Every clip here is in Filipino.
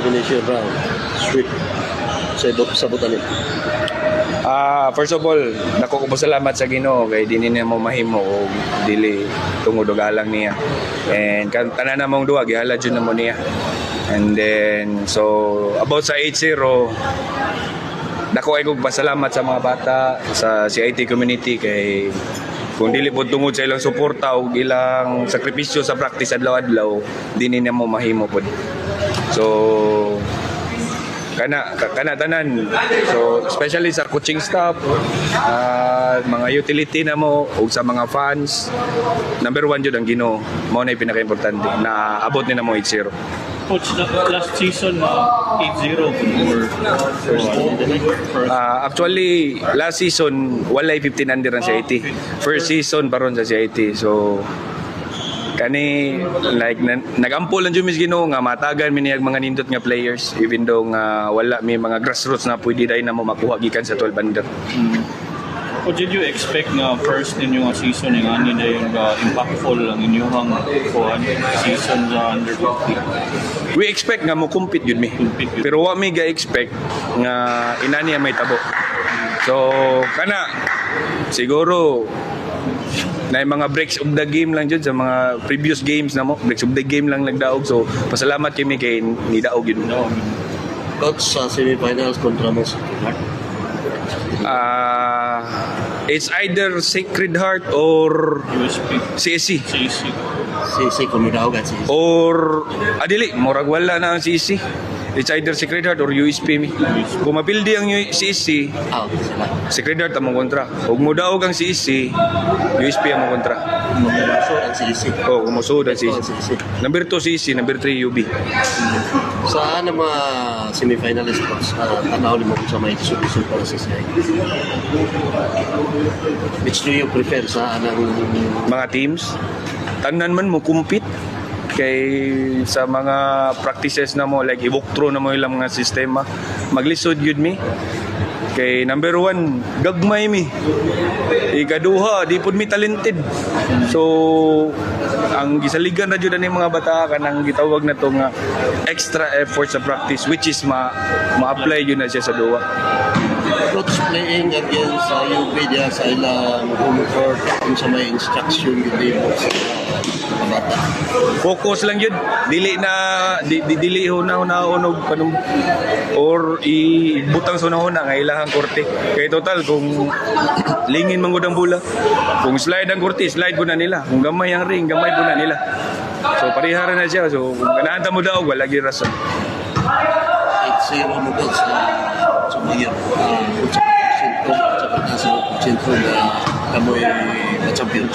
elimination round. Sweep. Sa Butanin. First of all, nako ko salamat sa Ginoo kay dinhi na mo mahimo og dili tungod og alang niya. And tanan namong duwa gihala jud namo niya. And then so about sa 8-0, dako ay kog pasalamat sa mga bata sa CIT community kay kung dili po tungod sa ilang suporta o ilang sakripisyo sa practice adlaw-adlaw, dinhi na mo mahimo pod. So kana tanan, so especially sa coaching staff, mga utility na mo ug sa mga fans, number 1 jud ang Ginoo, mao na pinaka-importante na abot ni na mo 8-0. Coach, last season 8-0 or actually last season walay 15 under ang CIT. First season paron sa CIT. So kani like nagampol lang jud mis Ginoo nga matagan mi niyag mga nindot nga players even though nga wala may mga grassroots na pwede dai na mo makuha gikan sa 12 under. What did you expect nga first ninyo nga season nga ani na yung impactful ang inyong season sa under 50? We expect nga mo compete yun mi. Pero wa mi ga expect nga inani may tabo. So kana siguro na mga breaks of the game lang dyan sa mga previous games na mo. Breaks of the game lang nagdaog. So, pasalamat kami kay nidaog yun. Coach, sa semifinals kontra mo sa It's either Sacred Heart or USP. CSC. si Kumidaog at si Or, adili, morag wala na ang CSC. It's either Sacred Heart or USP mi. Kung mapildi ang CSC, out sila. Sacred Heart among kontra. Kung mudaog ang CSC, USP among kontra. Mamuso ang CC. Oh, kumusod ang CSC. Number 2 CSC, number 3 UB. Sa mga semifinalist coach, tanaw mo sa may isu para sa CI. Which do you prefer sa anang Mga teams, tanan man mo compete kay sa mga practices na mo like i-walk through na mo ilang mga sistema maglisod yun mi kay number 1 gagmay mi, ikaduha di pud mi talented. So ang gisaligan na jud ani mga bata kanang gitawag na to nga extra effort sa practice which is ma-apply yun na siya sa duwa. coach playing against UP diya sa ilang home court kung sa may instruction yun din mo sa bata. Focus lang yun, dili na dili una unog panung or ibutang sa una nga ilahang korte kay total kung lingin man gud ang bola, kung slide ang korte slide ko na nila, kung gamay ang ring gamay ko na nila. So parihara na siya. So kung ganahan ta mo daw wala gi rason. 8-0 mo coach sa mga sa pagkasentro na kamoy champion.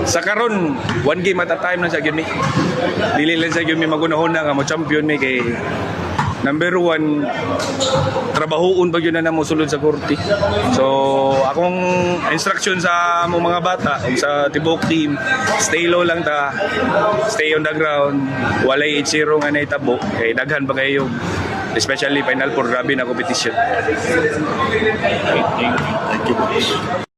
Sa karon, 1 game at a time na sa gyud mi. Dili lang sa gyud mi magunahuna nga mo champion mi kay number 1 trabahoon pag yun na mo sulod sa korte. So akong instruction sa among mga bata ug sa tibok team, stay low lang ta, stay on the ground, walay 8-0 nga naitabo kay daghan pa kayo especially final four, grabe na competition. Thank you coach.